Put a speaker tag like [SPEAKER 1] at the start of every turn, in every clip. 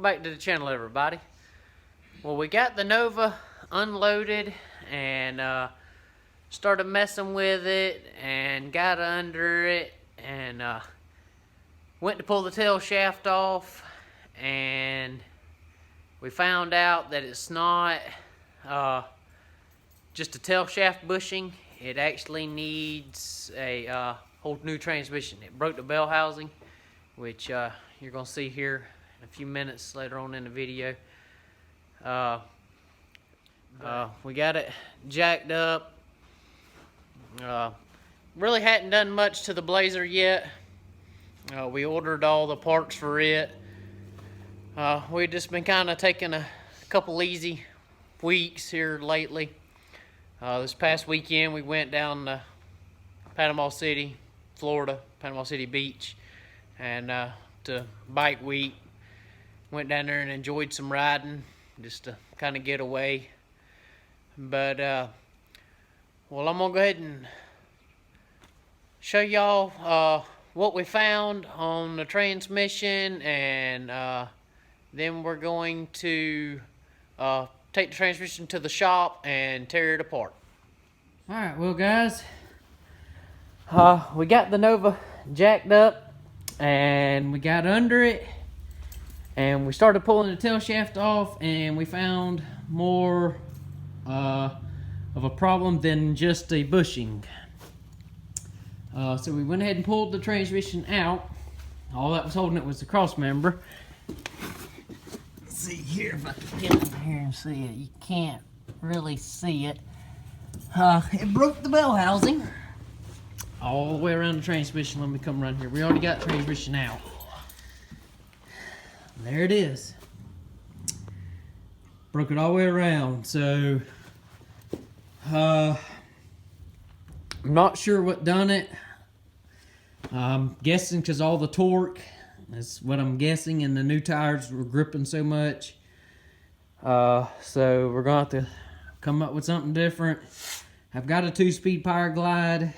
[SPEAKER 1] Welcome back to the channel, everybody. Well, we got the Nova unloaded and started messing with it and got under it and went to pull the tail shaft off, and we found out that it's not just a tail shaft bushing. It actually needs a whole new transmission. It broke the bell housing, which you're going to see here in a few minutes later on in the video. We got it jacked up. Really hadn't done much to the Blazer yet. We ordered all the parts for it. We've just been kind of taking a couple easy weeks here lately. This past weekend we went down to Panama City, Florida, Panama City Beach, and to bike week. Went down there and enjoyed some riding just to kind of get away. But well, I'm gonna go ahead and show y'all what we found on the transmission, and then we're going to take the transmission to the shop and tear it apart. Alright, well guys, we got the Nova jacked up and we got under it and we started pulling the tail shaft off, and we found more of a problem than just a bushing. So we went ahead and pulled the transmission out. All that was holding it was the cross member. Let's see here if I can get in here and see it. You can't really see it. It broke the bell housing all the way around the transmission. Let me come around here. We already got the transmission out. There it is. Broke it all the way around. So I'm not sure what done it. I'm guessing because all the torque, that's what I'm guessing, and the new tires were gripping so much. So we're going to have to come up with something different. I've got a 2-speed Power Glide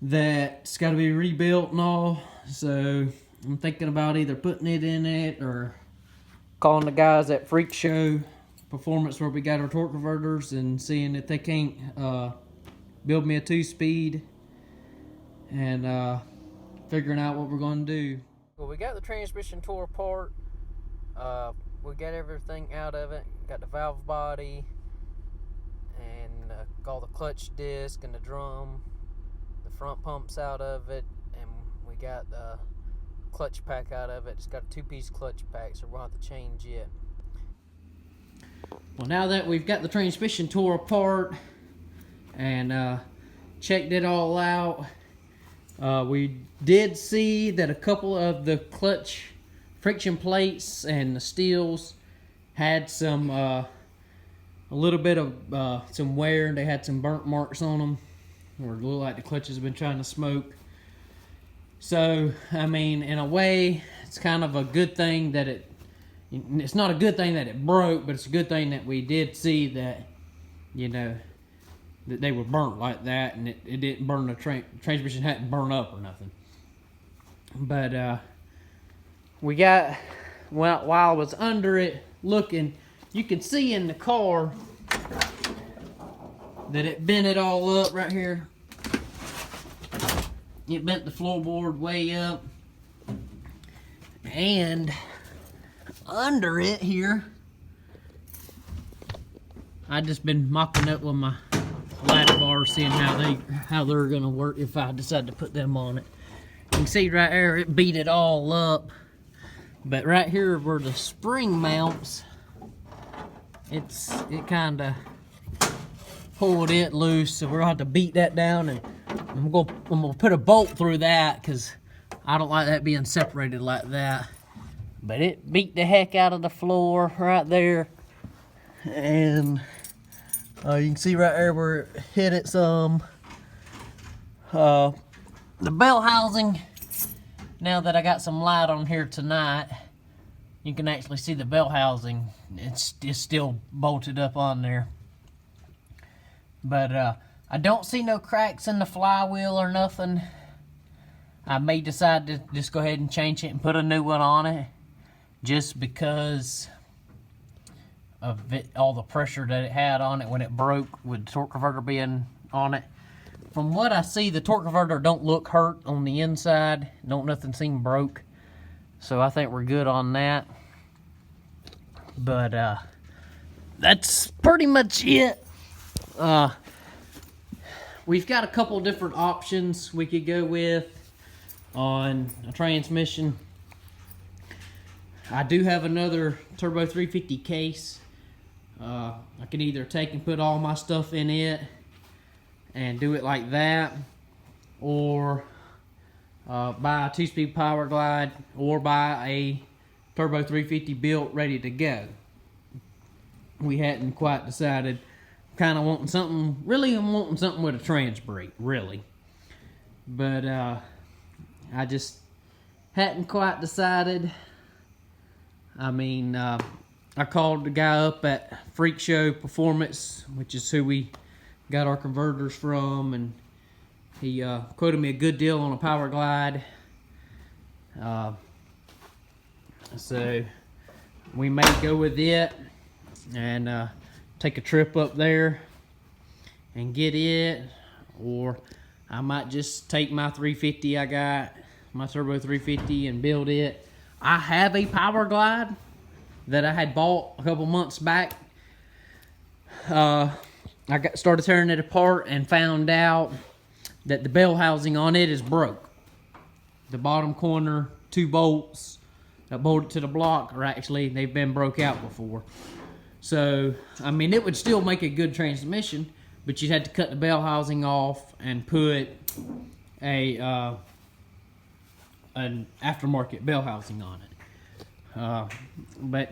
[SPEAKER 1] that's got to be rebuilt and all. So I'm thinking about either putting it in it or calling the guys at Freak Show Performance, where we got our torque converters, and seeing if they can't build me a 2-speed, and figuring out what we're going to do. Well, we got the transmission tore apart. We got everything out of it. Got the valve body and all the clutch disc and the drum, the front pumps out of it, and we got the clutch pack out of it. It's got a 2-piece clutch pack, so we'll have to change it. Well, now that we've got the transmission tore apart and checked it all out, we did see that a couple of the clutch friction plates and the steels had some a little bit of some wear. They had some burnt marks on them, or it looked like the clutch has been trying to smoke. So, I mean, in a way, it's kind of a good thing that it's not a good thing that it broke, but it's a good thing that we did see that, you know, that they were burnt like that, and it didn't burn the transmission, hadn't burned up or nothing. But we got, well, while I was under it looking, you can see in the car that it bent it all up right here. It bent the floorboard way up, and under it here, I just been mopping up with my ladder bars, seeing how they're gonna work if I decide to put them on it. You can see right there, it beat it all up. But right here where the spring mounts, it kind of pulled it loose, so we're gonna have to beat that down, and I'm gonna put a bolt through that because I don't like that being separated like that. But it beat the heck out of the floor right there, and you can see right there where it hit it some. The bell housing, now that I got some light on here tonight, you can actually see the bell housing. It's still bolted up on there. But I don't see no cracks in the flywheel or nothing. I may decide to just go ahead and change it and put a new one on it. just because of all the pressure that it had on it when it broke with the torque converter being on it. From what I see, the torque converter don't look hurt on the inside. Don't nothing seem broke. So I think we're good on that. But that's pretty much it. We've got a couple different options we could go with on a transmission. I do have another Turbo 350 case. I can either take and put all my stuff in it and do it like that, or buy a 2-speed Power Glide, or buy a Turbo 350 built ready to go. We hadn't quite decided. Kind of wanting something, really I'm wanting something with a trans brake, really. But I just hadn't quite decided. I mean, I called the guy up at Freak Show Performance, which is who we got our converters from, and he quoted me a good deal on a Power Glide. So we may go with it and take a trip up there and get it, or I might just take my 350 I got, my Turbo 350, and build it. I have a Power Glide that I had bought a couple months back. I started tearing it apart and found out that the bell housing on it is broke. The bottom corner 2 bolts that bolt it to the block are actually, they've been broke out before. So, I mean, it would still make a good transmission, but you'd have to cut the bell housing off and put a an aftermarket bell housing on it. But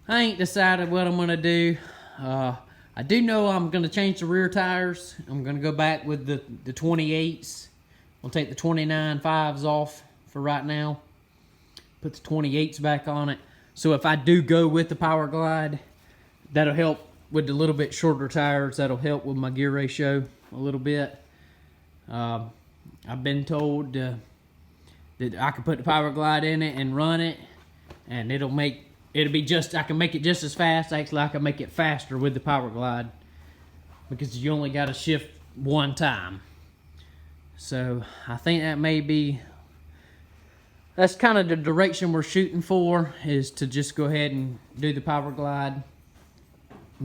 [SPEAKER 1] I ain't decided what I'm gonna do. I do know I'm gonna change the rear tires. I'm gonna go back with the 28s. I'll take the 29 5s off for right now. Put the 28s back on it. So if I do go with the Power Glide, that'll help with the little bit shorter tires. That'll help with my gear ratio a little bit. I've been told that I can put the Power Glide in it and run it, and I can make it just as fast. Actually, I can make it faster with the Power Glide because you only got to shift one time. So I think that's kind of the direction we're shooting for, is to just go ahead and do the Power Glide,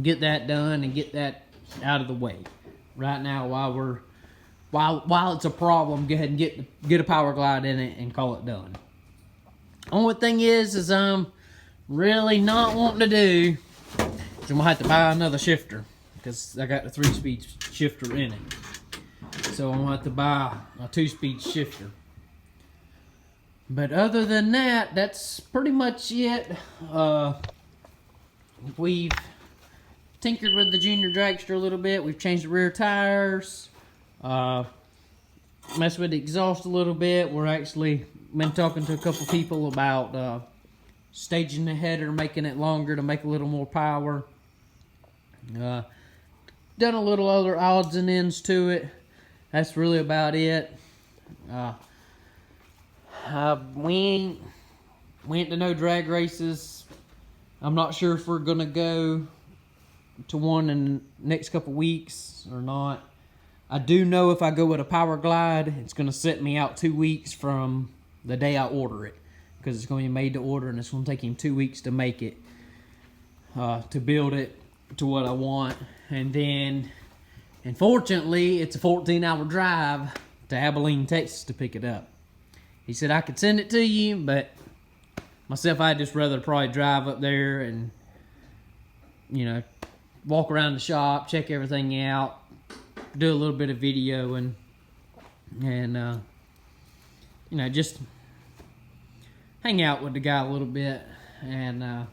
[SPEAKER 1] get that done, and get that out of the way. Right now, while it's a problem, go ahead and get a Power Glide in it and call it done. Only thing is I'm really not wanting to do is I'm gonna have to buy another shifter, because I got the 3-speed shifter in it. So I'm gonna have to buy a 2-speed shifter. But other than that, that's pretty much it. We've tinkered with the Junior Dragster a little bit. We've changed the rear tires, messed with the exhaust a little bit. We're actually been talking to a couple people about staging the header, making it longer to make a little more power. Done a little other odds and ends to it. That's really about it. We went to no drag races. I'm not sure if we're gonna go to one in the next couple weeks or not. I do know if I go with a Power Glide, it's gonna set me out 2 weeks from the day I order it, because it's gonna be made to order, and it's gonna take him 2 weeks to make it, to build it to what I want. And then, unfortunately, it's a 14-hour drive to Abilene, Texas to pick it up. He said I could send it to you, but myself, I'd just rather probably drive up there and, you know, walk around the shop, check everything out, do a little bit of videoing, and you know, just hang out with the guy a little bit. And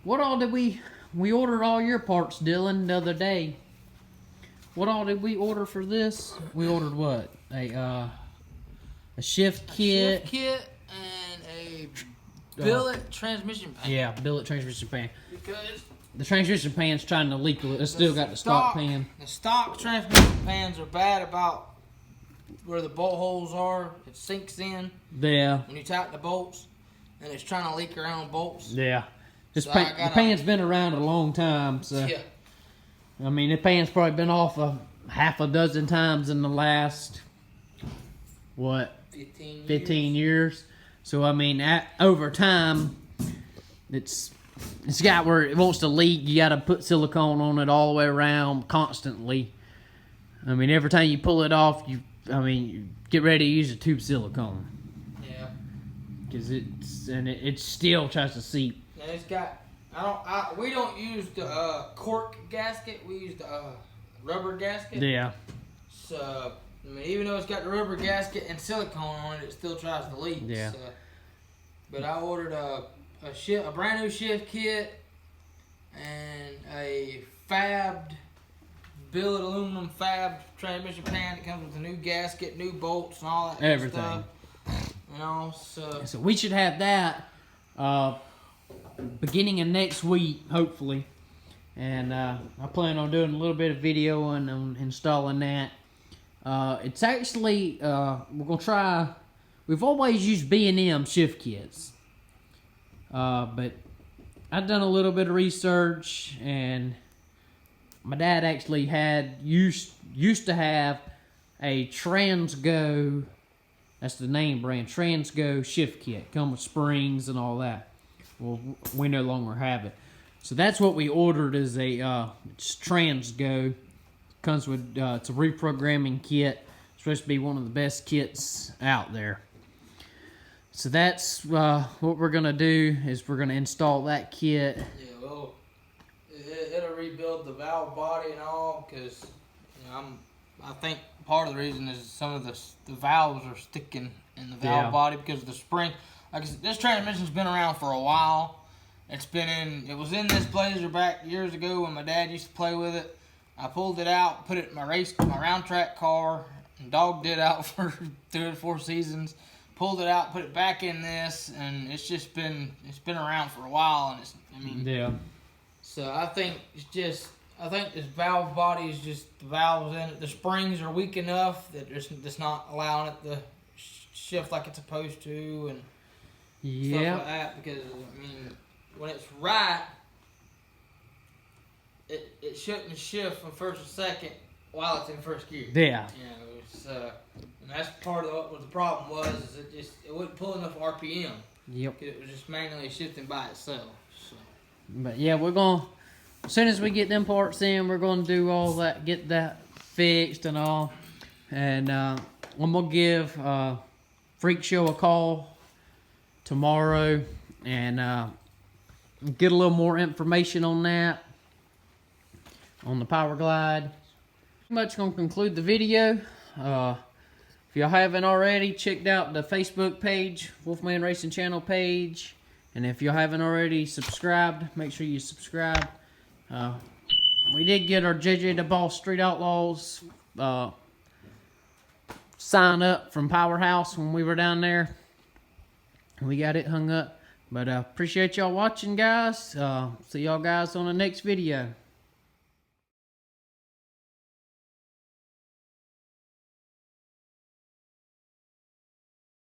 [SPEAKER 1] what all did we ordered all your parts, Dylan, the other day. What all did we order for this? We ordered what? A shift kit.
[SPEAKER 2] A shift kit and a billet transmission pan.
[SPEAKER 1] Yeah, billet transmission pan.
[SPEAKER 2] Because
[SPEAKER 1] the transmission pan's trying to leak. It's still got the stock pan.
[SPEAKER 2] The stock transmission pans are bad about where the bolt holes are. It sinks in
[SPEAKER 1] Yeah.
[SPEAKER 2] when you tighten the bolts. and it's trying to leak around bolts.
[SPEAKER 1] Yeah. This
[SPEAKER 2] So
[SPEAKER 1] pan, the pan's been around a long time, so.
[SPEAKER 2] Yeah.
[SPEAKER 1] I mean, the pan's probably been off half a dozen times in the last, what, 15 years. So, I mean, over time, it's got where it wants to leak. You got to put silicone on it all the way around constantly. I mean, every time you pull it off, you get ready to use a tube silicone.
[SPEAKER 2] Yeah.
[SPEAKER 1] Because it still tries to seep.
[SPEAKER 2] And it's got, we don't use the cork gasket. We use the rubber gasket.
[SPEAKER 1] Yeah.
[SPEAKER 2] So, I mean, even though it's got the rubber gasket and silicone on it, it still tries to leak.
[SPEAKER 1] Yeah.
[SPEAKER 2] So, but I ordered a brand new shift kit and a billet aluminum fab transmission pan. It comes with a new gasket, new bolts, and all that kind of
[SPEAKER 1] Everything.
[SPEAKER 2] stuff. You know,
[SPEAKER 1] So we should have that beginning of next week, hopefully. And I plan on doing a little bit of video on installing that. It's actually, we're going to try, we've always used B&M shift kits. But I've done a little bit of research, and my dad actually used to have a Transgo, that's the name brand, Transgo shift kit, come with springs and all that. Well, we no longer have it. So that's what we ordered, is it's Transgo. Comes with, it's a reprogramming kit. It's supposed to be one of the best kits out there. So that's what we're gonna do, is we're gonna install that kit.
[SPEAKER 2] yeah, well, it'll rebuild the valve body and all, because I think part of the reason is some of the valves are sticking in the valve body because of the spring. Like I said, this transmission's been around for a while. It was in this Blazer back years ago when my dad used to play with it. I pulled it out, put it in my round track car, and dogged it out for 3 or 4 seasons. Pulled it out, put it back in this, and it's been around for a while, and
[SPEAKER 1] Yeah.
[SPEAKER 2] so I think this valve body is just the valves in it. The springs are weak enough that it's not allowing it to shift like it's supposed to, and stuff like that. Because when it's right, it shouldn't shift from first to second while it's in first gear.
[SPEAKER 1] Yeah.
[SPEAKER 2] And that's part of what the problem was. Is it wouldn't pull enough RPM.
[SPEAKER 1] Yep.
[SPEAKER 2] It was just manually shifting by itself. So.
[SPEAKER 1] But yeah, we're gonna, as soon as we get them parts in, we're gonna do all that, get that fixed and all. And I'm gonna give Freak Show a call tomorrow and get a little more information on that, on the Power Glide. Pretty much gonna conclude the video. If y'all haven't already, checked out the Facebook page, Wolfman Racing Channel page. And if y'all haven't already subscribed, make sure you subscribe. We did get our JJ the Boss Street Outlaws sign up from Powerhouse when we were down there. We got it hung up. But appreciate y'all watching, guys. See y'all guys on the next video.